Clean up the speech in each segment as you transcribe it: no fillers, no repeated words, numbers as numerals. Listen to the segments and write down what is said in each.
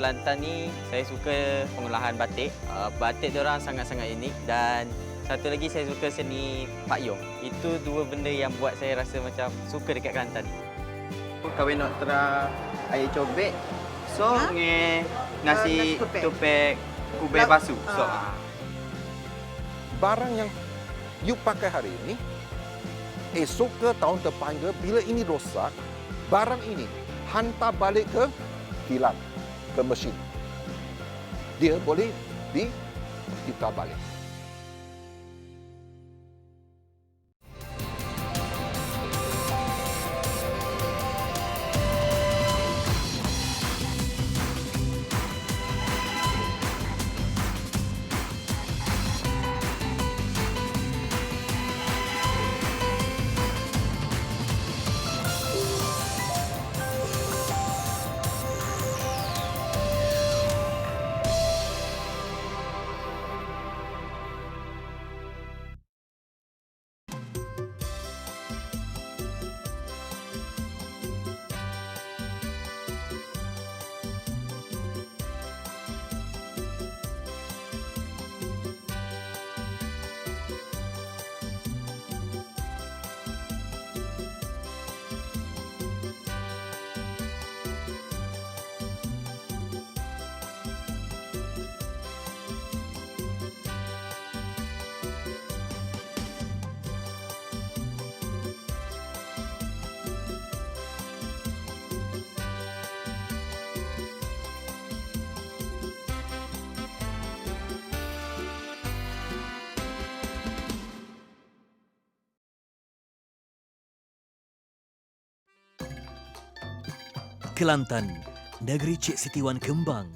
Kelantan ni saya suka pengolahan batik. Batik diorang sangat-sangat unik dan satu lagi saya suka seni Pak Yong. Itu dua benda yang buat saya rasa macam suka dekat Kelantan. Kawin nak tera air cobek, so nasi tupek kubek basuh. So, barang yang you pakai hari ini, esok ke tahun depan ke, bila ini rosak, barang ini hantar balik ke kilang, ke mesin. Dia boleh diputar balik. Kelantan, negeri Cik Siti Wan Kembang.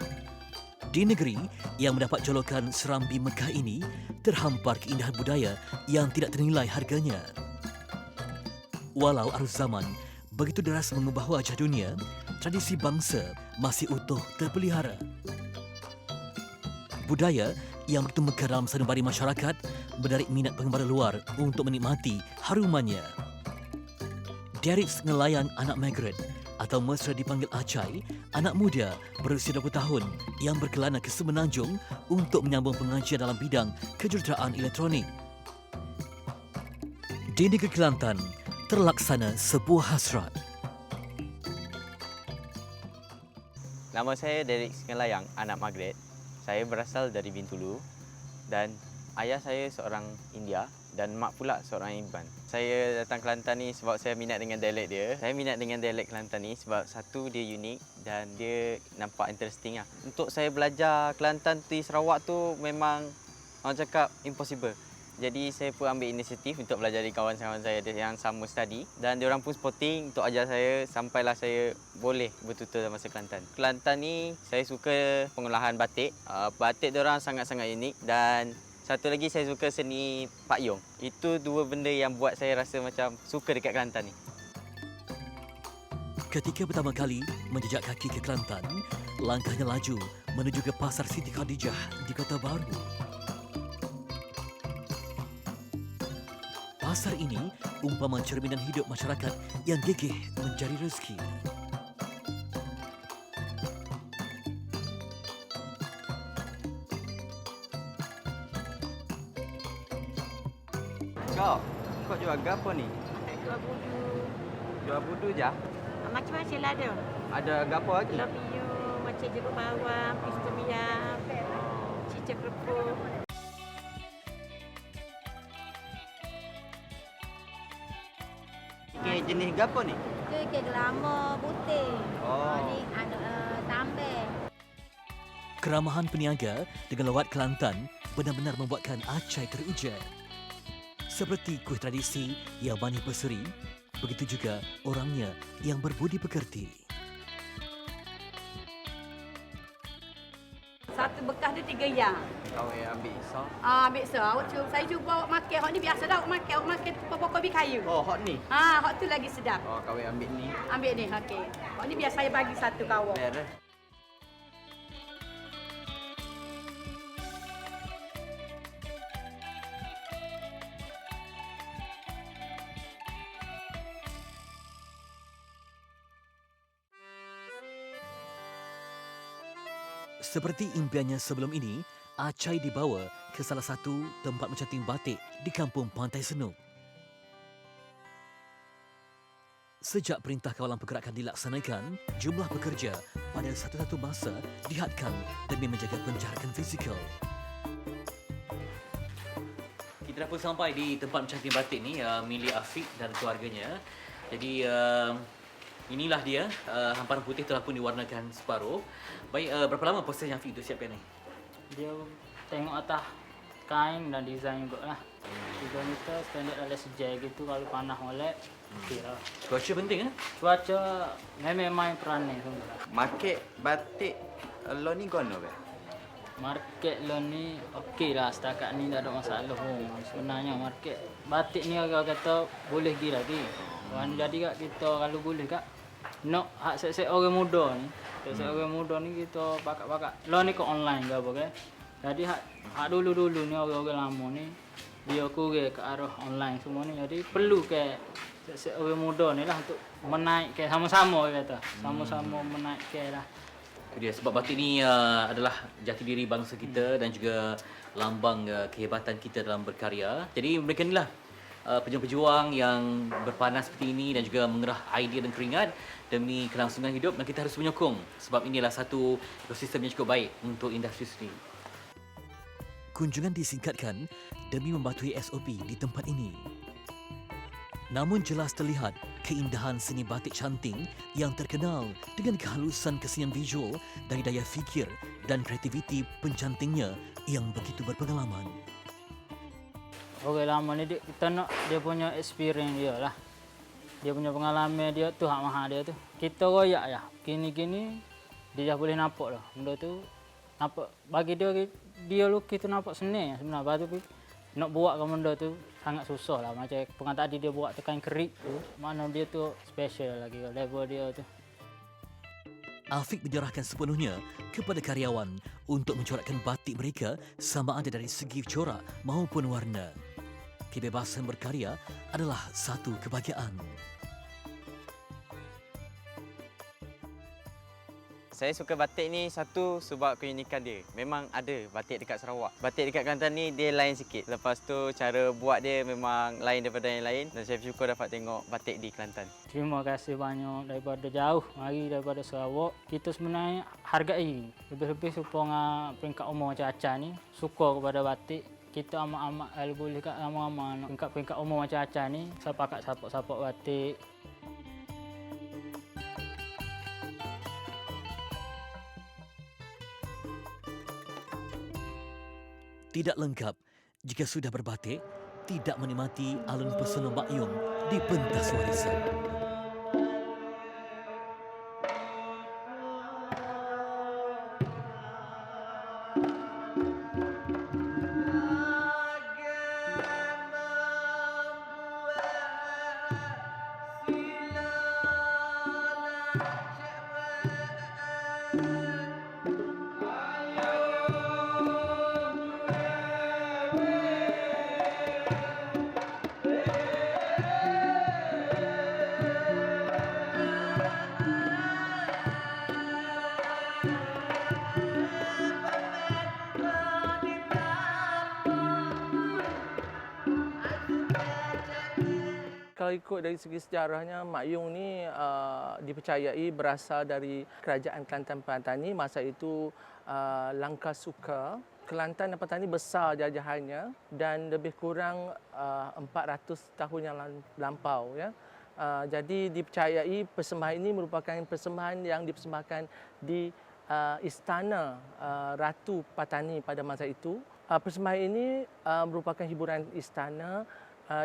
Di negeri yang mendapat jolokan Serambi Mekah ini, terhampar keindahan budaya yang tidak ternilai harganya. Walau arus zaman begitu deras mengubah wajah dunia, tradisi bangsa masih utuh terpelihara. Budaya yang begitu mekar dalam sanubari masyarakat menarik minat penggemar luar untuk menikmati harumannya. Derek Ngelayan anak Margaret atau mesra dipanggil Acai, anak muda berusia 20 tahun yang berkelana ke Semenanjung untuk menyambung pengajian dalam bidang kejuruteraan elektronik. Di negeri Kelantan, terlaksana sebuah hasrat. Nama saya Derek Ngelayang, anak Margaret. Saya berasal dari Bintulu dan ayah saya seorang India dan mak pula seorang Iban. Saya datang Kelantan ni sebab saya minat dengan dialek dia. Saya minat dengan dialek Kelantan ni sebab satu, dia unik dan dia nampak interesting lah. Untuk saya belajar Kelantan di Sarawak tu memang orang cakap impossible. Jadi saya pun ambil inisiatif untuk belajar di kawan-kawan saya yang sama study dan diorang pun supporting untuk ajar saya sampailah saya boleh bertutur dalam bahasa Kelantan. Kelantan ni saya suka pengolahan batik. Batik diorang sangat-sangat unik dan satu lagi saya suka seni Pak Yong. Itu dua benda yang buat saya rasa macam suka dekat Kelantan ni. Ketika pertama kali menjejak kaki ke Kelantan, langkahnya laju menuju ke Pasar Siti Khadijah di Kota Baru. Pasar ini umpama cerminan hidup masyarakat yang gigih mencari rezeki. Kau jual apa ni? Jual budu. Jual budu je? Macam-macam lah ada. Ada apa lagi? Lobiyo, macam jeruk bawang, pistoriam, cicak kerupuk. Kek jenis apa ni? Kek gelama putih. Oh. Ni ada tambah. Keramahan peniaga dengan lawat Kelantan benar-benar membuatkan Acai teruja. Seperti kuih tradisi yang manis berseri, begitu juga orangnya yang berbudi pekerti. Satu bekas dia 3 yang. Kau yang ambil so. Ambil so. Saya cuba awak makan. Hak ni biasa dah awak makan. Awak makan pokok bi kayu. Oh, hot ni. Hak tu lagi sedap. Oh, kau yang ambil ni. Ambil ni, okey. Hak ni biar saya bagi satu kawan. Beres. Seperti impiannya sebelum ini, Acai dibawa ke salah satu tempat mencanting batik di kampung Pantai Senuk. Sejak perintah kawalan pergerakan dilaksanakan, jumlah pekerja pada satu-satu masa dihadkan demi menjaga penjarakan fizikal. Kita dah pun sampai di tempat mencanting batik ni, milik Afiq dan keluarganya. Jadi inilah dia, hamparan putih telah pun diwarnakan separuh. Baik, berapa lama proses yang Afiq itu siapkan ni? Dia tengok atas kain dan design juga lah. 3 meter standard ada sejai gitu, kalau panas molek. Okey lah. Cuaca penting Cuaca memang main peranan semua. Market batik lo ni gono ke? Market lo ni okey lah, setakat ni tak ada masalah pun. Sebenarnya market batik ni orang kata boleh pergi lagi. Jadi kak kita kalau boleh kak nak hak set-set orang muda ni. Set-set orang muda ni kita pakat-pakat. Lo ni ke online ke apa ke? Jadi hak dulu-dulu ni orang-orang lama ni dia kurang ke arah online semua ni. Jadi perlu ke set-set orang muda ni lah untuk menaikkan sama-sama kata. Sama-sama menaikkan lah. Itu dia, sebab batik ni adalah jati diri bangsa kita dan juga lambang kehebatan kita dalam berkarya. Jadi mereka inilah pejuang-pejuang yang berpanas seperti ini dan juga mengerah idea dan keringat demi kelangsungan hidup, dan kita harus menyokong sebab inilah satu ekosistem yang cukup baik untuk industri sendiri. Kunjungan disingkatkan demi mematuhi SOP di tempat ini. Namun jelas terlihat keindahan seni batik canting yang terkenal dengan kehalusan kesenian visual dari daya fikir dan kreativiti pencantingnya yang begitu berpengalaman. Orang lama ni kita nak dia punya experience dia lah. Dia punya pengalaman dia tu hak mahal dia tu. Kita royak ya. Gini-gini dia dah boleh nampak dah. Benda tu nampak bagi dia lukis tu nampak senang sebenarnya. Lepas tu nak buatkan benda tu sangat susah lah. Macam pengat tadi dia buat tekan kerik tu. Mana dia tu special lagi level dia tu. Afiq menyerahkan sepenuhnya kepada karyawan untuk mencorakkan batik mereka sama ada dari segi corak maupun warna. Kebebasan berkarya adalah satu kebahagiaan. Saya suka batik ni satu sebab keunikan dia. Memang ada batik dekat Sarawak. Batik dekat Kelantan ni dia lain sikit. Lepas tu cara buat dia memang lain daripada yang lain dan saya bersyukur dapat tengok batik di Kelantan. Terima kasih banyak daripada jauh mari daripada Sarawak. Kita sebenarnya hargai lebih-lebih supaya peringkat umur macam Acah ni suka kepada batik. Kita amat-amat kalau boleh kat lama-lama nak peringkat umur macam Acah ni sapakat sapok-sapok batik. Tidak lengkap jika sudah berbatik, tidak menikmati alun pesona Mak Yong di pentas warisan. Kalau ikut dari segi sejarahnya, Mak Yong ni dipercayai berasal dari kerajaan Kelantan Perantani. Masa itu Langkah Suka. Kelantan dan Perantani besar jajahannya dan lebih kurang 400 tahun yang lampau. Ya. Jadi dipercayai persembahan ini merupakan persembahan yang dipersembahkan di istana Ratu Patani pada masa itu. Persembahan ini merupakan hiburan istana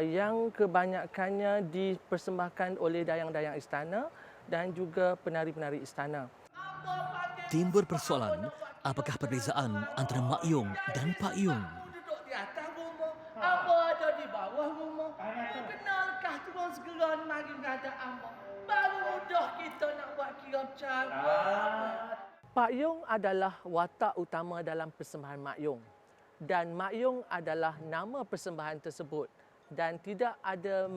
yang kebanyakannya dipersembahkan oleh dayang-dayang istana dan juga penari-penari istana. Timbul persoalan, apakah perbezaan antara Mak Yong dan Pak Yong? Duduk di atas rumah, Ambo ada di bawah rumah. Kenalkah turun segera mari mengada Ambo. Baru mudah kita nak buat kira cara. Pak Yong adalah watak utama dalam persembahan Mak Yong. Dan Mak Yong adalah nama persembahan tersebut. Dan tidak ada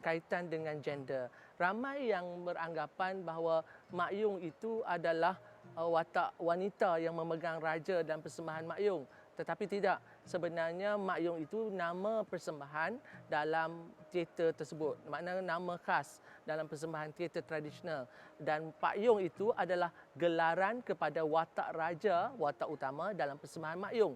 kaitan dengan gender. Ramai yang beranggapan bahawa Mak Yong itu adalah watak wanita yang memegang raja dan persembahan Mak Yong. Tetapi tidak, sebenarnya Mak Yong itu nama persembahan dalam teater tersebut. Maknanya nama khas dalam persembahan teater tradisional. Dan Pak Yong itu adalah gelaran kepada watak raja, watak utama dalam persembahan Mak Yong.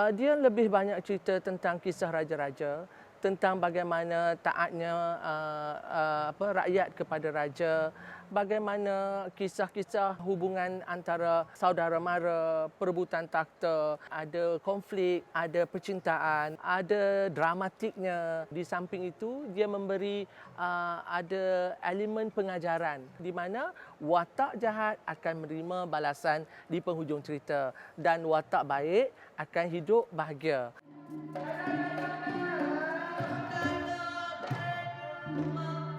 Dia lebih banyak cerita tentang kisah raja-raja, tentang bagaimana taatnya rakyat kepada raja, bagaimana kisah-kisah hubungan antara saudara mara, perebutan takhta, ada konflik, ada percintaan, ada dramatiknya. Di samping itu, dia memberi ada elemen pengajaran di mana watak jahat akan menerima balasan di penghujung cerita dan watak baik akan hidup bahagia.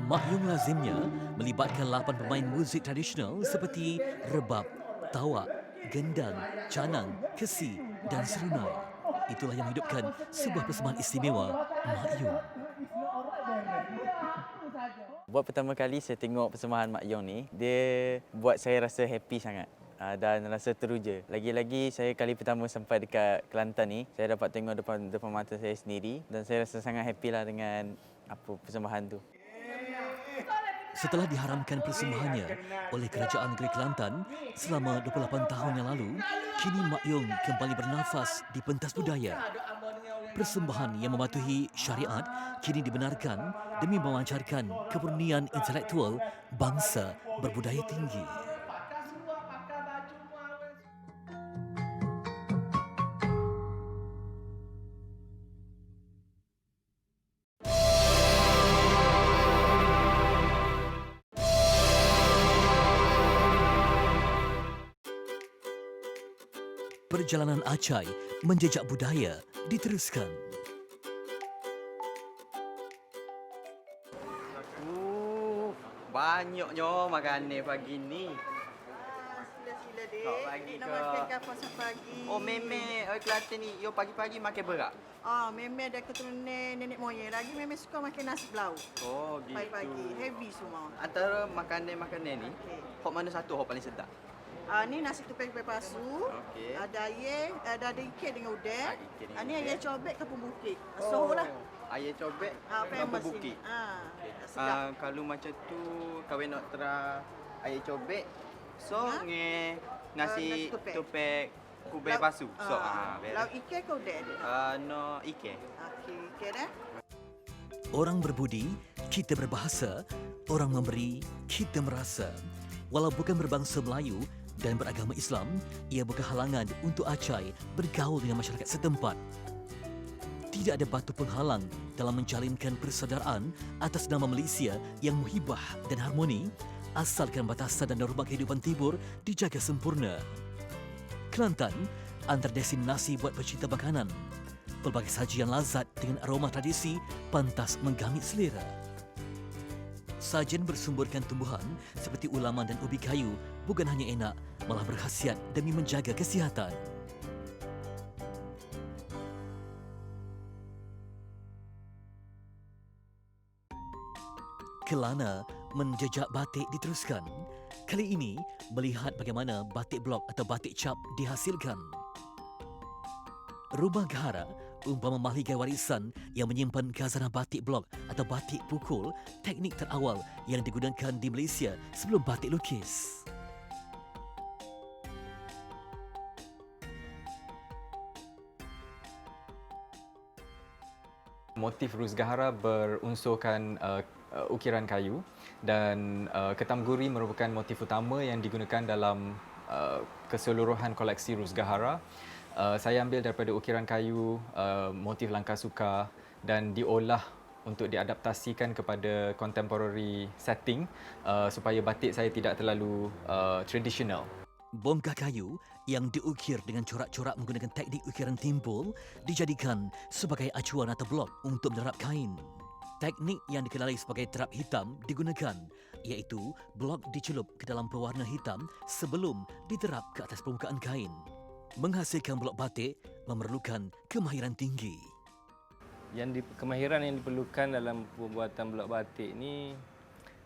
Mak Yong lazimnya melibatkan 8 pemain muzik tradisional seperti rebab, tawak, gendang, canang, kesi dan serunai. Itulah yang menghidupkan sebuah persembahan istimewa Mak Yong. Buat pertama kali saya tengok persembahan Mak Yong ni, dia buat saya rasa happy sangat. Dan rasa teruja. Lagi-lagi saya kali pertama sampai dekat Kelantan ni, saya dapat tengok depan mata saya sendiri dan saya rasa sangat happy lah dengan persembahan tu. Setelah diharamkan persembahannya oleh Kerajaan Negeri Kelantan selama 28 tahun yang lalu, kini Mak Yong kembali bernafas di pentas budaya. Persembahan yang mematuhi syariat kini dibenarkan demi memancarkan kemurnian intelektual bangsa berbudaya tinggi. Perjalanan Acai menjejak budaya diteruskan. Banyaknya makanan pagi ni. Sila-sila dek. Kau pagi Nak ke? makan ke apa pagi? Oh, meme Kelantan ni, yo pagi-pagi makan berak. Meme ada keturunan nenek moyang lagi. Meme suka makan nasi belau. Oh, gitu. Pagi-pagi. Heavy semua. Antara makanan-makanan ni, Okey. hok mana satu hok paling sedap? Ni nasi tupai pasu. Okey. Ada ayam, ada ikan dengan udang. Ikan dengan Ni udang. ayam cobek kapung bukit. Soh lah. Ayam cobek, Famous bukit. ni. Sedap. Kalau macam tu, kawin nak tera ayam cobek, so nge nasi Nasi tupek. tupek kubai Lauk- pasu. So, Lauk ikan ke udang dia? no ikan. Okey, ikan dah. Orang berbudi, kita berbahasa. Orang memberi, kita merasa. Walau bukan berbangsa Melayu dan beragama Islam, ia bukan halangan untuk Acai bergaul dengan masyarakat setempat. Tidak ada batu penghalang dalam menjalinkan persaudaraan atas nama Malaysia yang muhibah dan harmoni, asalkan batasan dan norma kehidupan Timur dijaga sempurna. Kelantan antara destinasi buat pecinta makanan. Pelbagai sajian lazat dengan aroma tradisi pantas menggamit selera. Sajian bersumburkan tumbuhan seperti ulaman dan ubi kayu bukan hanya enak, malah berkhasiat demi menjaga kesihatan. Kelana menjejak batik diteruskan. Kali ini melihat bagaimana batik blok atau batik cap dihasilkan. Rumah Gahara umpama mahligai warisan yang menyimpan khazanah batik blok atau batik pukul, teknik terawal yang digunakan di Malaysia sebelum batik lukis. Motif Rus Gahara berunsurkan ukiran kayu dan ketam guri merupakan motif utama yang digunakan dalam keseluruhan koleksi Rus Gahara. Saya ambil daripada ukiran kayu, motif langkah suka dan diolah untuk diadaptasikan kepada contemporary setting supaya batik saya tidak terlalu tradisional. Bongkah kayu yang diukir dengan corak-corak menggunakan teknik ukiran timbul dijadikan sebagai acuan atau blok untuk menerap kain. Teknik yang dikenali sebagai terap hitam digunakan iaitu blok dicelup ke dalam pewarna hitam sebelum diterap ke atas permukaan kain. Menghasilkan blok batik memerlukan kemahiran tinggi. Kemahiran yang diperlukan dalam pembuatan blok batik ni,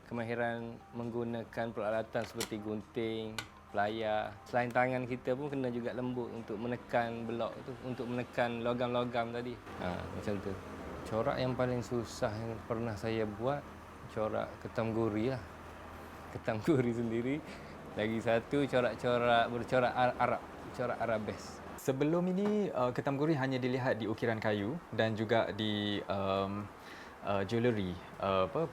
kemahiran menggunakan peralatan seperti gunting, pelayar. Selain tangan kita pun kena juga lembut untuk menekan blok tu, untuk menekan logam-logam tadi. Macam tu. Corak yang paling susah yang pernah saya buat, corak ketam guri lah. Ketam guri sendiri. Lagi satu corak-corak bercorak Arab, corak Arabes. Sebelum ini, ketam guri hanya dilihat di ukiran kayu dan juga di jewellery,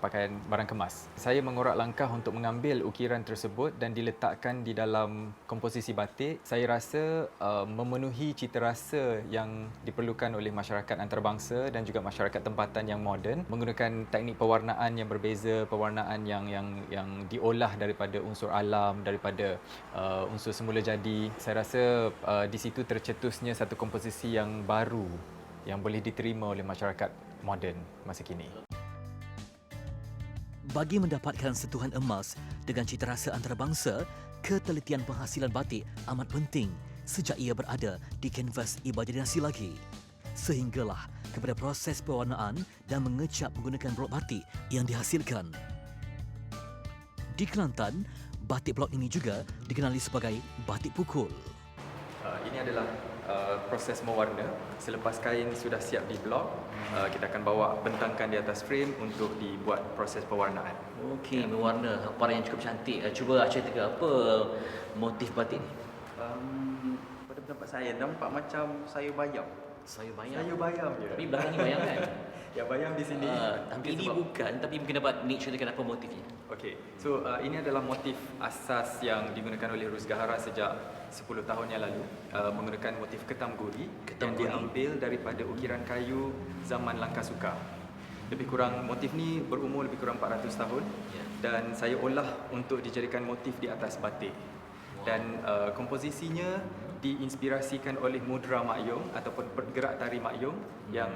pakaian barang kemas. Saya mengorak langkah untuk mengambil ukiran tersebut dan diletakkan di dalam komposisi batik. Saya rasa memenuhi cita rasa yang diperlukan oleh masyarakat antarabangsa dan juga masyarakat tempatan yang moden, menggunakan teknik pewarnaan yang berbeza, pewarnaan yang diolah daripada unsur alam, daripada unsur semula jadi. Saya rasa di situ tercetusnya satu komposisi yang baru yang boleh diterima oleh masyarakat moden masa kini. Bagi mendapatkan sentuhan emas dengan cita rasa antarabangsa, ketelitian penghasilan batik amat penting sejak ia berada di kanvas imajinasi lagi. Sehinggalah kepada proses pewarnaan dan mengecap menggunakan blok batik yang dihasilkan. Di Kelantan, batik blok ini juga dikenali sebagai batik pukul. Ini adalah proses mewarna. Selepas kain sudah siap di blok, kita akan bawa bentangkan di atas frame untuk dibuat proses pewarnaan. Okey, mewarna hamparan yang cukup cantik. Cuba Acai teka apa motif batik ni? Pada pendapat saya, nampak macam sayur bayam. Sayur bayam. Sayur bayam je. Tapi belakang ni bayam kan? Ya, bayam di sini. Tapi ini bukan, tapi mungkin dapat Nick ceritakan apa motifnya. Okey, so ini adalah motif asas yang digunakan oleh Rus Gahara sejak 10 tahun yang lalu, menggunakan motif ketam guri yang diambil daripada ukiran kayu zaman Langkasuka. Lebih kurang motif ni berumur lebih kurang 400 tahun dan saya olah untuk dijadikan motif di atas batik. Dan komposisinya diinspirasikan oleh mudra makyong ataupun pergerak tari makyong yang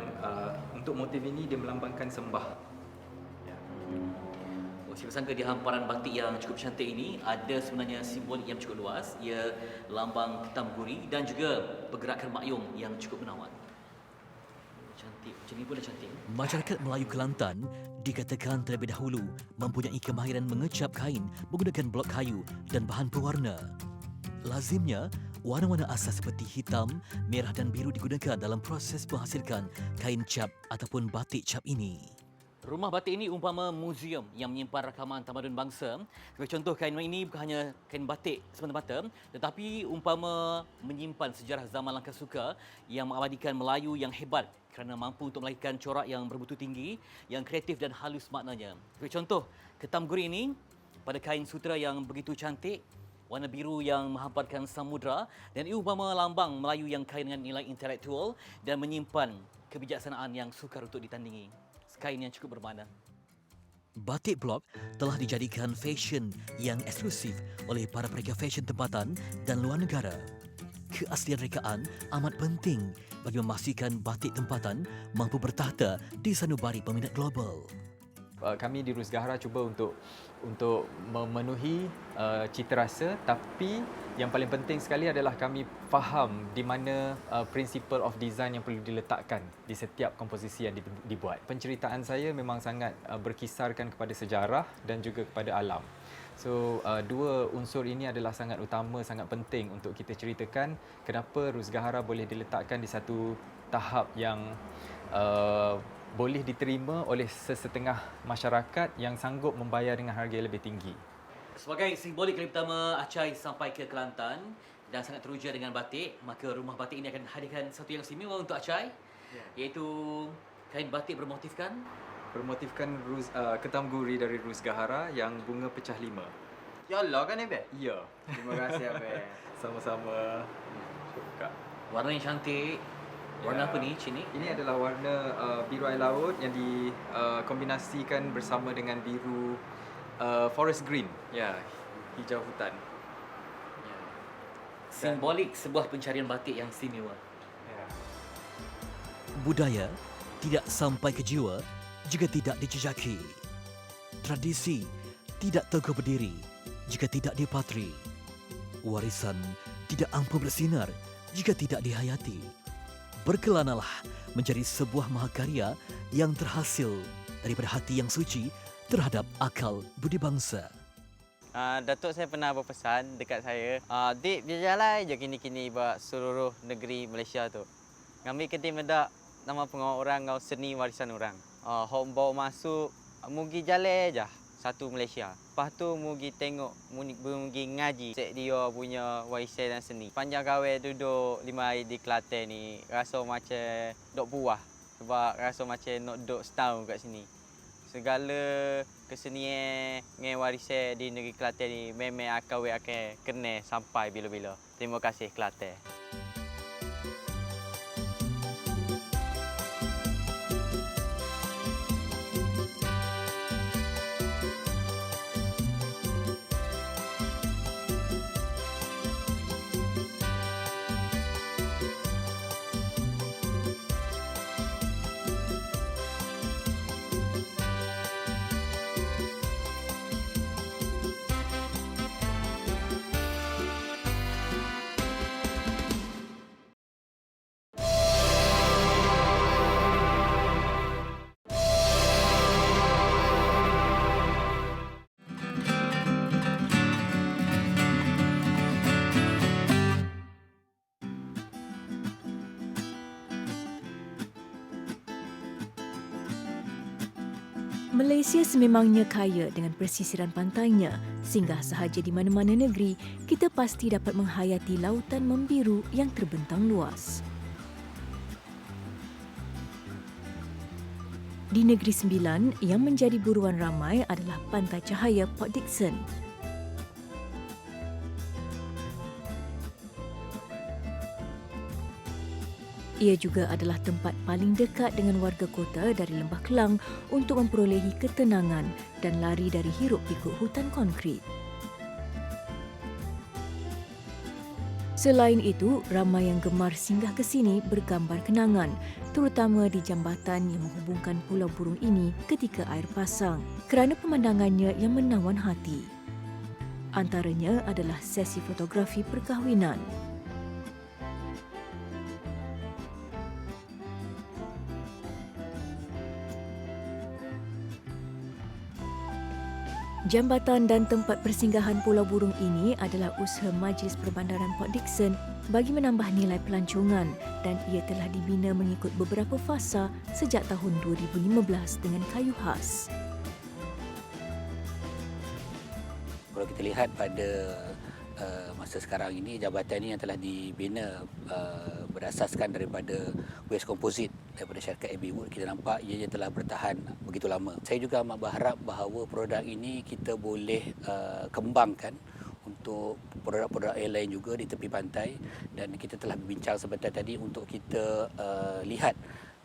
untuk motif ini dia melambangkan sembah. Saya bersangka di hamparan batik yang cukup cantik ini ada sebenarnya simbolik yang cukup luas. Ia lambang ketam guri dan juga pergerakan makyong yang cukup menawan. Cantik, macam ni pun dah cantik. Masyarakat Melayu Kelantan dikatakan terlebih dahulu mempunyai kemahiran mengecap kain menggunakan blok kayu dan bahan pewarna. Lazimnya, warna-warna asas seperti hitam, merah dan biru digunakan dalam proses menghasilkan kain cap ataupun batik cap ini. Rumah batik ini umpama muzium yang menyimpan rakaman tamadun bangsa. Sebagai contoh, kain ini bukan hanya kain batik semata-mata, tetapi umpama menyimpan sejarah zaman Langkasuka yang mengabadikan Melayu yang hebat kerana mampu untuk melahirkan corak yang bermutu tinggi, yang kreatif dan halus maknanya. Sebagai contoh, ketam guri ini pada kain sutera yang begitu cantik, warna biru yang menghamparkan samudra, dan ia umpama lambang Melayu yang kaya dengan nilai intelektual dan menyimpan kebijaksanaan yang sukar untuk ditandingi. Kain yang cukup bermakna. Batik blok telah dijadikan fashion yang eksklusif oleh para pereka fashion tempatan dan luar negara. Keaslian rekaan amat penting bagi memastikan batik tempatan mampu bertahta di sanubari peminat global. Kami di Rus Gahara cuba untuk memenuhi cita rasa, tapi yang paling penting sekali adalah kami faham di mana principle of design yang perlu diletakkan di setiap komposisi yang dibuat. Penceritaan saya memang sangat berkisarkan kepada sejarah dan juga kepada alam. So, dua unsur ini adalah sangat utama, sangat penting untuk kita ceritakan kenapa Rus Gahara boleh diletakkan di satu tahap yang boleh diterima oleh sesetengah masyarakat yang sanggup membayar dengan harga yang lebih tinggi. Sebagai simbolik kali pertama Acai sampai ke Kelantan dan sangat teruja dengan batik, maka rumah batik ini akan hadirkan satu yang istimewa untuk Acai, iaitu kain batik bermotifkan ketam guri dari Rus Gahara yang bunga pecah 5. Ya Allah kan Abel? Ya. Terima kasih Abel. Sama-sama. Kak. Warna yang cantik. Warna apa ni, Cik Nik? Ini adalah warna biru air laut yang dikombinasikan bersama dengan biru forest green. Ya, hijau hutan. Ya. Simbolik sebuah pencarian batik yang istimewa. Ya. Budaya tidak sampai ke jiwa jika tidak dijejaki. Tradisi tidak teguh berdiri jika tidak dipatri. Warisan tidak ampuh bersinar jika tidak dihayati. Berkelanalah menjadi sebuah mahakarya yang terhasil daripada hati yang suci terhadap akal budi bangsa. Datuk saya pernah berpesan dekat saya, Dik, berjalan je kini-kini buat seluruh negeri Malaysia tu. Ngambil kedai mendak nama pengawa orang ngau seni warisan orang. Hok bawa masuk, mugi jalan je satu Malaysia. Lepas tu mugi tengok, mugi ngaji cek dia punya warisan dan seni. Panjang kawai duduk 5 hari di Kelantan ni, rasa macam dok puas. Sebab rasa macam nak duduk setahun kat sini. Segala kesenian dengan warisan di negeri Kelantan ni memang akan kena sampai bila-bila. Terima kasih Kelantan. Malaysia sememangnya kaya dengan persisiran pantainya, singgah sahaja di mana-mana negeri, kita pasti dapat menghayati lautan membiru yang terbentang luas. Di Negeri Sembilan, yang menjadi buruan ramai adalah Pantai Cahaya Port Dickson. Ia juga adalah tempat paling dekat dengan warga kota dari Lembah Kelang untuk memperolehi ketenangan dan lari dari hiruk-pikuk hutan konkrit. Selain itu, ramai yang gemar singgah ke sini bergambar kenangan, terutama di jambatan yang menghubungkan Pulau Burung ini ketika air pasang, kerana pemandangannya yang menawan hati. Antaranya adalah sesi fotografi perkahwinan. Jambatan dan tempat persinggahan Pulau Burung ini adalah usaha Majlis Perbandaran Port Dickson bagi menambah nilai pelancongan dan ia telah dibina mengikut beberapa fasa sejak tahun 2015 dengan kayu khas. Kalau kita lihat pada masa sekarang ini, jabatan ini yang telah dibina berasaskan daripada waste composite daripada syarikat AB Wood, kita nampak ianya telah bertahan begitu lama. Saya juga amat berharap bahawa produk ini kita boleh kembangkan untuk produk-produk air lain juga di tepi pantai, dan kita telah berbincang sebentar tadi untuk kita lihat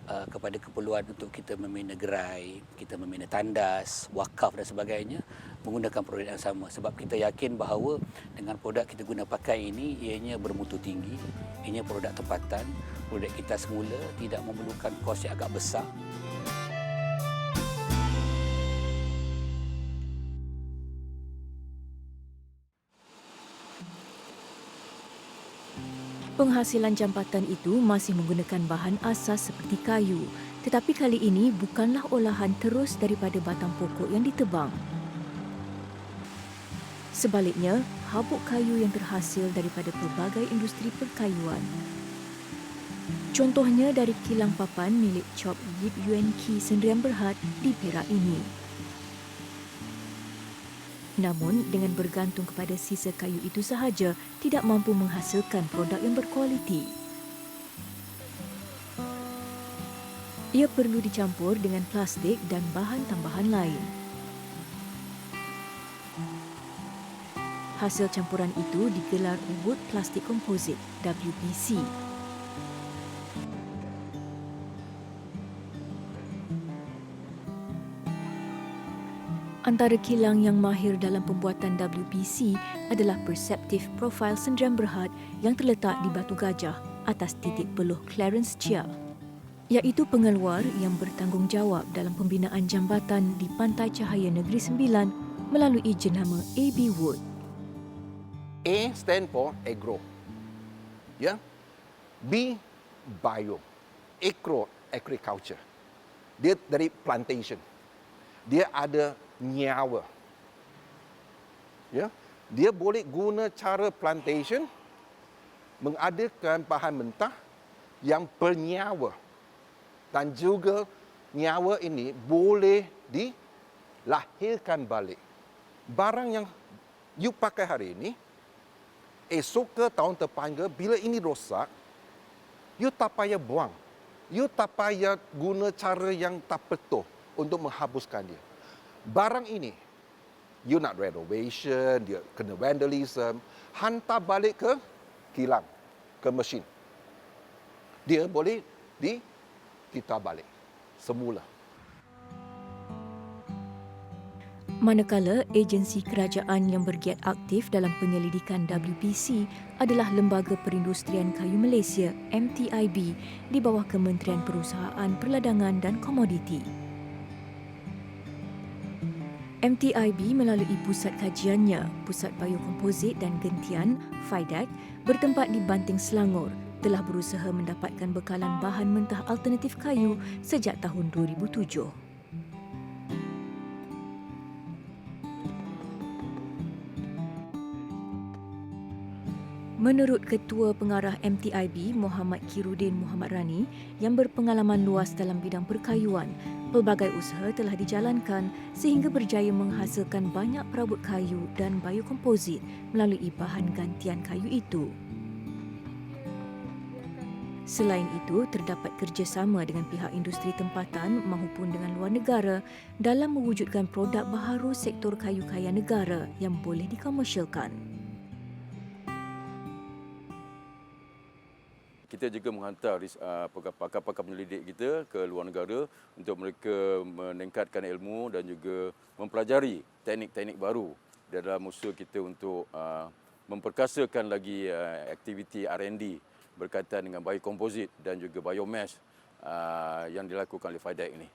kepada keperluan untuk kita membina gerai, kita membina tandas, wakaf dan sebagainya menggunakan produk yang sama, sebab kita yakin bahawa dengan produk kita guna pakai ini ianya bermutu tinggi, ianya produk tempatan, produk kita semula tidak memerlukan kos yang agak besar. Penghasilan jambatan itu masih menggunakan bahan asas seperti kayu, tetapi kali ini bukanlah olahan terus daripada batang pokok yang ditebang. Sebaliknya, habuk kayu yang terhasil daripada pelbagai industri perkayuan. Contohnya dari kilang papan milik Chop Yip Yuen Ki Sendirian Berhad di Perak ini. Namun, dengan bergantung kepada sisa kayu itu sahaja, tidak mampu menghasilkan produk yang berkualiti. Ia perlu dicampur dengan plastik dan bahan tambahan lain. Hasil campuran itu digelar Wood Plastic Composite, WPC. Antara kilang yang mahir dalam pembuatan WPC adalah Perceptive Profile Sendirian Berhad yang terletak di Batu Gajah atas titik peluh Clarence Chia, iaitu pengeluar yang bertanggungjawab dalam pembinaan jambatan di Pantai Cahaya Negeri Sembilan melalui jenama AB Wood. A stand for agro. Ya. B bio. Agriculture. Dia dari plantation. Dia ada nyawa. Ya. Dia boleh guna cara plantation mengadakan bahan mentah yang bernyawa. Dan juga nyawa ini boleh dilahirkan balik. Barang yang you pakai hari ini, esok ke tahun depan ke, bila ini rosak, you tak payah buang. You tak payah guna cara yang tak betul untuk menghapuskan dia. Barang ini, you nak renovation, dia kena vandalism, hantar balik ke kilang, ke mesin. Dia boleh kita balik semula. Manakala agensi kerajaan yang bergiat aktif dalam penyelidikan WPC adalah Lembaga Perindustrian Kayu Malaysia MTIB di bawah Kementerian Perusahaan Perladangan dan Komoditi. MTIB melalui pusat kajiannya, Pusat Biokomposit dan Gentian (FIDAC) bertempat di Banting Selangor telah berusaha mendapatkan bekalan bahan mentah alternatif kayu sejak tahun 2007. Menurut Ketua Pengarah MTIB Muhammad Kirudin Muhammad Rani yang berpengalaman luas dalam bidang perkayuan, pelbagai usaha telah dijalankan sehingga berjaya menghasilkan banyak perabot kayu dan biokomposit melalui bahan gantian kayu itu. Selain itu, terdapat kerjasama dengan pihak industri tempatan maupun dengan luar negara dalam mewujudkan produk baharu sektor kayu kaya negara yang boleh dikomersialkan. Kita juga menghantar pakar-pakar penyelidik kita ke luar negara untuk mereka meningkatkan ilmu dan juga mempelajari teknik-teknik baru dalam usaha kita untuk memperkasakan lagi aktiviti R&D berkaitan dengan biokomposit dan juga biomass yang dilakukan oleh FIDAC ini.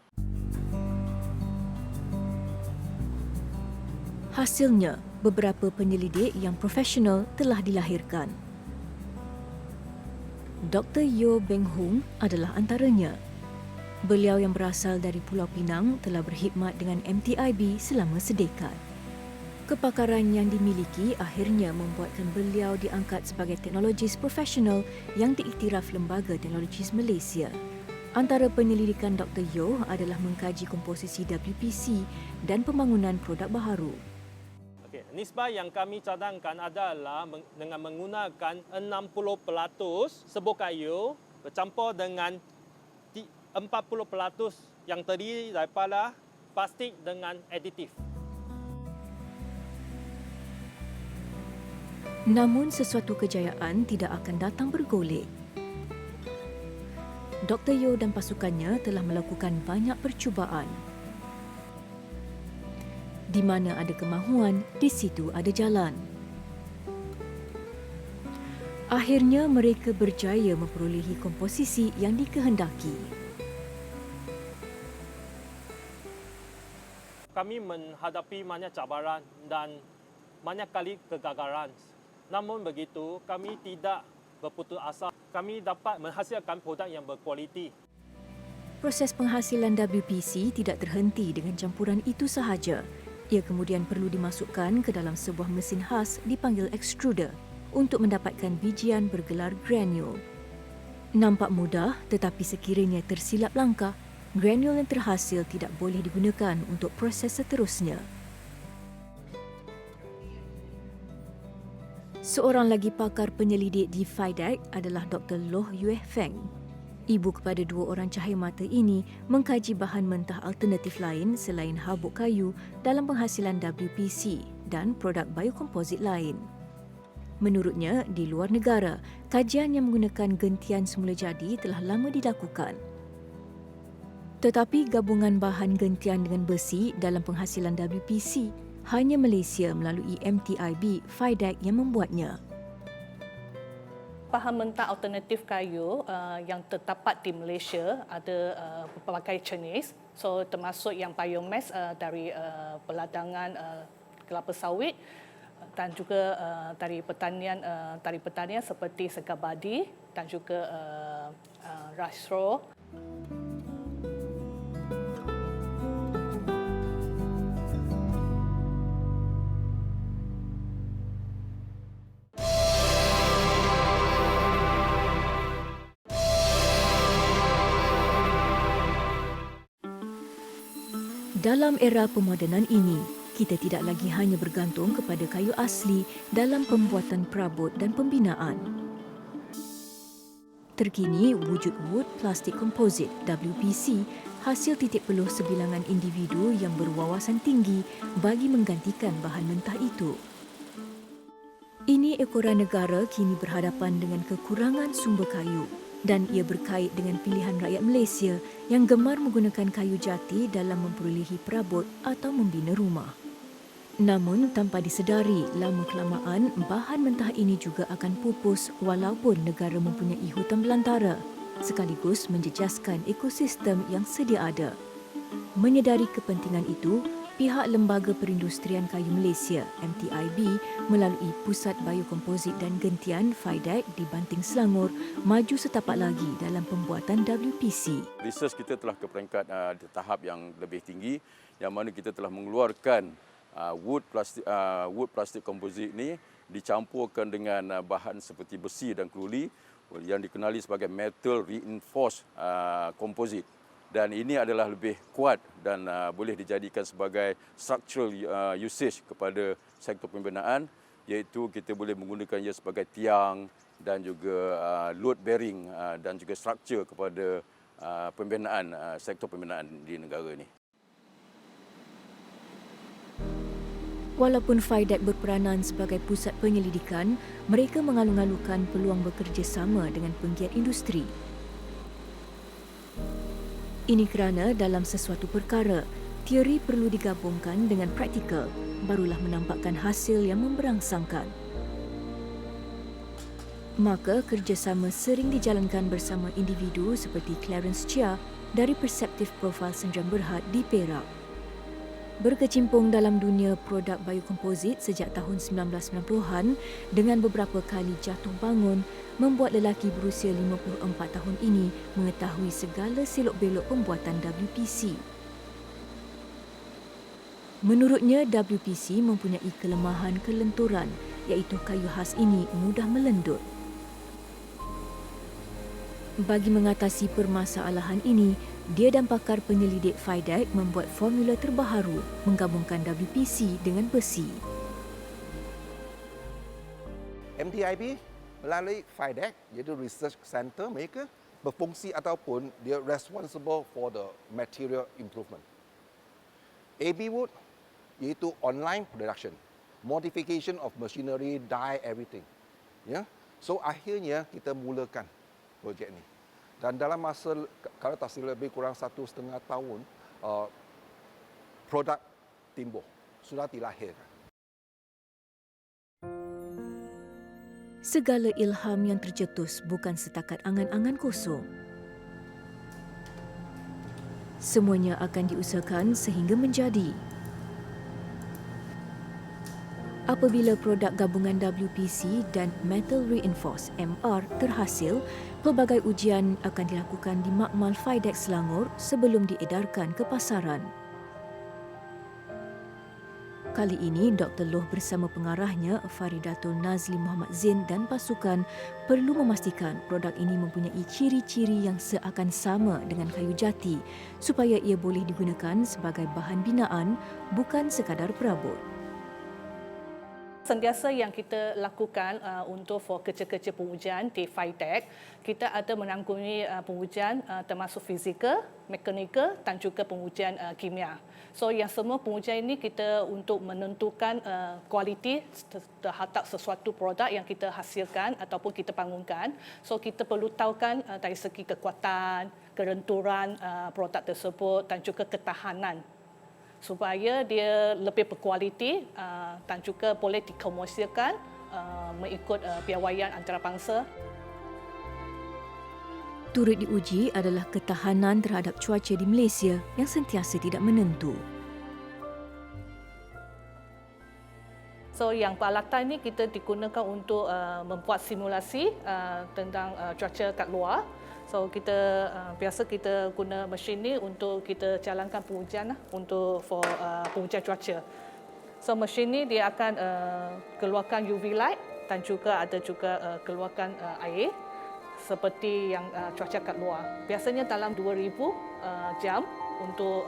Hasilnya, beberapa penyelidik yang profesional telah dilahirkan. Dr. Yeo Beng Hung adalah antaranya. Beliau yang berasal dari Pulau Pinang telah berkhidmat dengan MTIB selama sedekad. Kepakaran yang dimiliki akhirnya membuatkan beliau diangkat sebagai teknologis profesional yang diiktiraf Lembaga Teknologis Malaysia. Antara penyelidikan Dr. Yeo adalah mengkaji komposisi WPC dan pembangunan produk baharu. Nisbah yang kami cadangkan adalah dengan menggunakan 60% serbuk kayu bercampur dengan 40% yang terdiri daripada plastik dengan aditif. Namun sesuatu kejayaan tidak akan datang bergolek. Dr. Yeo dan pasukannya telah melakukan banyak percubaan. Di mana ada kemahuan, di situ ada jalan. Akhirnya mereka berjaya memperolehi komposisi yang dikehendaki. Kami menghadapi banyak cabaran dan banyak kali kegagalan. Namun begitu, kami tidak berputus asa. Kami dapat menghasilkan produk yang berkualiti. Proses penghasilan WPC tidak terhenti dengan campuran itu sahaja. Ia kemudian perlu dimasukkan ke dalam sebuah mesin khas dipanggil extruder untuk mendapatkan bijian bergelar granule. Nampak mudah, tetapi sekiranya tersilap langkah, granule yang terhasil tidak boleh digunakan untuk proses seterusnya. Seorang lagi pakar penyelidik di FIDAC adalah Dr. Loh Yue Feng. Ibu kepada 2 orang cahaya mata ini mengkaji bahan mentah alternatif lain selain habuk kayu dalam penghasilan WPC dan produk biokomposit lain. Menurutnya, di luar negara, kajian yang menggunakan gentian semula jadi telah lama dilakukan. Tetapi gabungan bahan gentian dengan besi dalam penghasilan WPC hanya Malaysia melalui MTIB FIDAC yang membuatnya. Bahan mentah alternatif kayu yang terdapat di Malaysia ada berbagai jenis. So termasuk yang biomass dari perladangan kelapa sawit dan juga tari pertanian seperti segar badi dan juga rice straw. Dalam era pemodenan ini, kita tidak lagi hanya bergantung kepada kayu asli dalam pembuatan perabot dan pembinaan. Terkini, wujud wood plastic composite (WPC) hasil titik peluh sebilangan individu yang berwawasan tinggi bagi menggantikan bahan mentah itu. Ini ekoran negara kini berhadapan dengan kekurangan sumber kayu dan ia berkait dengan pilihan rakyat Malaysia yang gemar menggunakan kayu jati dalam memperolehi perabot atau membina rumah. Namun tanpa disedari, lama-kelamaan bahan mentah ini juga akan pupus walaupun negara mempunyai hutan belantara, sekaligus menjejaskan ekosistem yang sedia ada. Menyedari kepentingan itu, pihak Lembaga Perindustrian Kayu Malaysia (MTIB) melalui Pusat Biokomposit dan Gentian (FIDEC) di Banting Selangor maju setapak lagi dalam pembuatan WPC. Research kita telah ke peringkat di tahap yang lebih tinggi, yang mana kita telah mengeluarkan wood plastic composite ini dicampurkan dengan bahan seperti besi dan keluli yang dikenali sebagai metal reinforced composite. Dan ini adalah lebih kuat dan boleh dijadikan sebagai structural usage kepada sektor pembinaan, iaitu kita boleh menggunakan ia sebagai tiang dan juga load bearing dan juga structure kepada pembinaan sektor pembinaan di negara ini. Walaupun FIDEC berperanan sebagai pusat penyelidikan, mereka mengalung-alungkan peluang bekerjasama dengan penggiat industri. Ini kerana dalam sesuatu perkara, teori perlu digabungkan dengan praktikal, barulah menampakkan hasil yang memberangsangkan. Maka kerjasama sering dijalankan bersama individu seperti Clarence Chia dari Perceptive Profile Sdn Bhd di Perak. Berkecimpung dalam dunia produk biokomposit sejak tahun 1990-an dengan beberapa kali jatuh bangun, membuat lelaki berusia 54 tahun ini mengetahui segala selok-belok pembuatan WPC. Menurutnya, WPC mempunyai kelemahan kelenturan, iaitu kayu khas ini mudah melendut. Bagi mengatasi permasalahan ini, dia dan pakar penyelidik FIDEC membuat formula terbaharu menggabungkan WPC dengan besi. MTIB melalui FIDEC, iaitu Research Center mereka, berfungsi ataupun dia responsible for the material improvement. AB Wood, iaitu online production, modification of machinery, dye, everything. Ya, so akhirnya kita mulakan projek ini. Dan dalam masa, kalau tak silap lebih kurang 1,5 tahun, produk timbul, sudah dilahirkan. Segala ilham yang tercetus bukan setakat angan-angan kosong. Semuanya akan diusahakan sehingga menjadi. Apabila produk gabungan WPC dan Metal Reinforced MR terhasil, pelbagai ujian akan dilakukan di Makmal FIDEC Selangor sebelum diedarkan ke pasaran. Kali ini, Dr. Loh bersama pengarahnya Faridatul Nazli Muhammad Zain dan pasukan perlu memastikan produk ini mempunyai ciri-ciri yang seakan sama dengan kayu jati supaya ia boleh digunakan sebagai bahan binaan, bukan sekadar perabot. Sentiasa yang kita lakukan untuk kerja-kerja pengujian di FIDEC, kita ada menanggungi pengujian termasuk fizikal, mekanikal dan juga pengujian kimia. So yang semua pengujian ini kita untuk menentukan kualiti terhadap sesuatu produk yang kita hasilkan ataupun kita bangunkan. So kita perlu tahukan dari segi kekuatan, kelenturan produk tersebut dan juga ketahanan, supaya dia lebih berkualiti dan juga boleh dikomersialkan mengikut piawaian antarabangsa. Turut diuji adalah ketahanan terhadap cuaca di Malaysia yang sentiasa tidak menentu. So yang peralatan ini kita digunakan untuk membuat simulasi tentang cuaca kat luar. So biasa kita guna mesin ni untuk kita jalankan pengujian untuk pengujian cuaca. So mesin ni dia akan keluarkan UV light dan juga ada keluarkan air seperti yang cuaca kat luar. Biasanya dalam 2000 jam untuk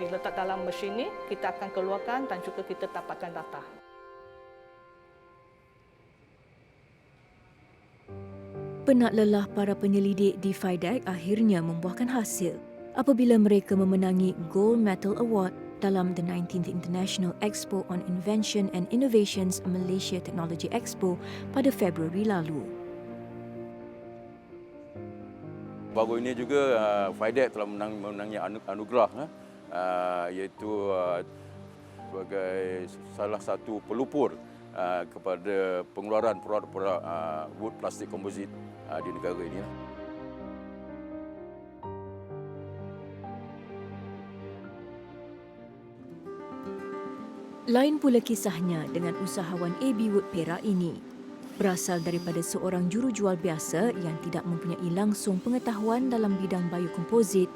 diletak dalam mesin ni kita akan keluarkan dan juga kita dapatkan data. Penat lelah para penyelidik di FIDEC akhirnya membuahkan hasil apabila mereka memenangi Gold Medal Award dalam the 19th International Expo on Invention and Innovations Malaysia Technology Expo pada Februari lalu. Baru ini juga FIDEC telah menangi anugerah iaitu sebagai salah satu pelupur kepada pengeluaran produk-produk wood plastik komposit di negara ini. Lain pula kisahnya dengan usahawan AB Wood Perak ini. Berasal daripada seorang jurujual biasa yang tidak mempunyai langsung pengetahuan dalam bidang biokomposit,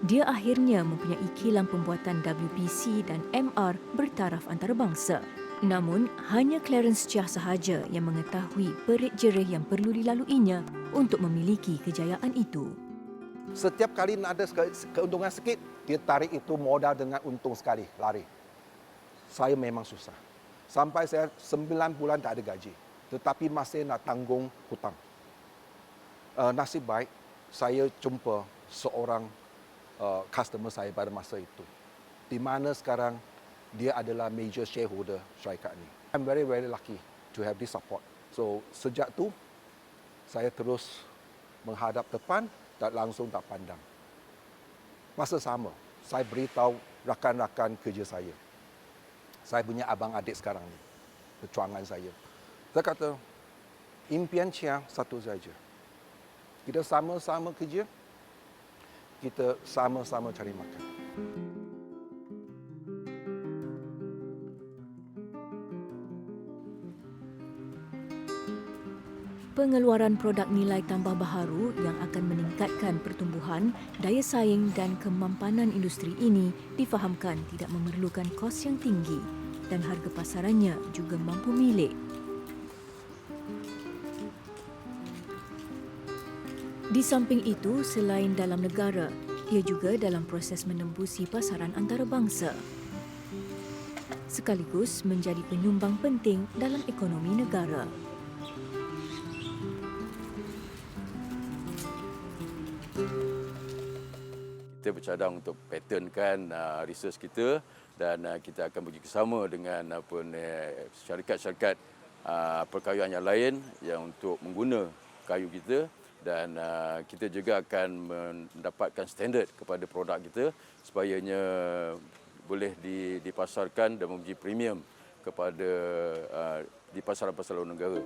dia akhirnya mempunyai kilang pembuatan WPC dan MR bertaraf antarabangsa. Namun, hanya Clarence Chia sahaja yang mengetahui perit jerih yang perlu dilaluinya untuk memiliki kejayaan itu. Setiap kali nak ada keuntungan sikit, dia tarik itu modal dengan untung sekali, lari. Saya memang susah. Sampai saya 9 bulan tak ada gaji. Tetapi masih nak tanggung hutang. Nasib baik, saya jumpa seorang customer saya pada masa itu. Di mana sekarang dia adalah major shareholder syarikat ini. I'm very, very lucky to have this support. So, sejak tu, saya terus menghadap depan dan langsung tak pandang. Masa sama, saya beritahu rakan-rakan kerja saya. Saya punya abang adik sekarang ni, pecuangan saya. Saya kata, impian Chia satu saja. Kita sama-sama kerja, kita sama-sama cari makan. Pengeluaran produk nilai tambah baharu yang akan meningkatkan pertumbuhan, daya saing dan kemampanan industri ini difahamkan tidak memerlukan kos yang tinggi dan harga pasarannya juga mampu milik. Di samping itu, selain dalam negara, ia juga dalam proses menembusi pasaran antarabangsa, sekaligus menjadi penyumbang penting dalam ekonomi negara. Kita bercadang untuk patenkan research kita dan kita akan bekerjasama dengan syarikat-syarikat perkayuan yang lain yang untuk mengguna kayu kita dan kita juga akan mendapatkan standard kepada produk kita supayanya boleh dipasarkan dan memberi premium kepada di pasaran-pasaran luar negara.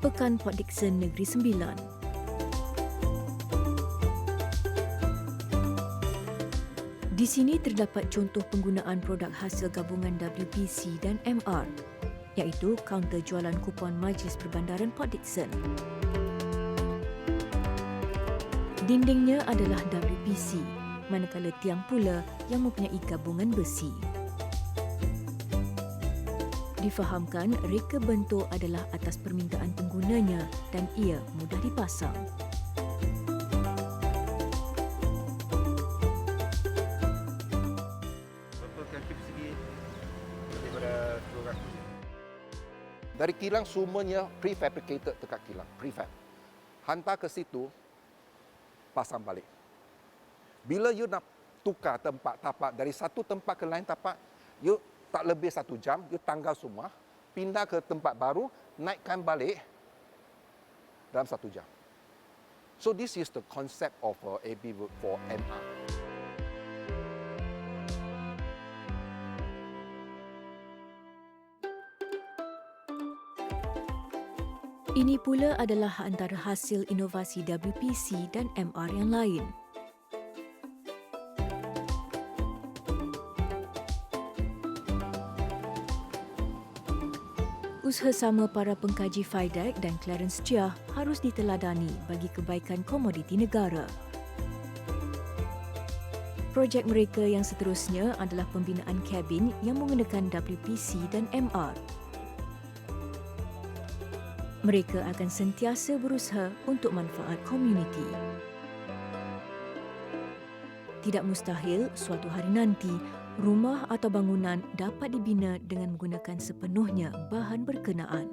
Pekan Port Dickson Negeri Sembilan. Di sini terdapat contoh penggunaan produk hasil gabungan WPC dan MR, iaitu kaunter jualan kupon Majlis Perbandaran Port Dickson. Dindingnya adalah WPC, manakala tiang pula yang mempunyai gabungan besi. Difahamkan reka bentuk adalah atas permintaan penggunanya dan ia mudah dipasang. Dari kilang semuanya prefabricated dekat kilang, prefab. Hantar ke situ, pasang balik. Bila you nak tukar tempat tapak dari satu tempat ke lain tapak, you tak lebih 1 jam, you tanggal semua, pindah ke tempat baru, naikkan balik dalam 1 jam. So this is the concept of AB Wood for MR. Ini pula adalah antara hasil inovasi WPC dan MR yang lain. Usaha sama para pengkaji FIDEC dan Clarence Chia harus diteladani bagi kebaikan komoditi negara. Projek mereka yang seterusnya adalah pembinaan kabin yang menggunakan WPC dan MR. Mereka akan sentiasa berusaha untuk manfaat komuniti. Tidak mustahil suatu hari nanti rumah atau bangunan dapat dibina dengan menggunakan sepenuhnya bahan berkenaan.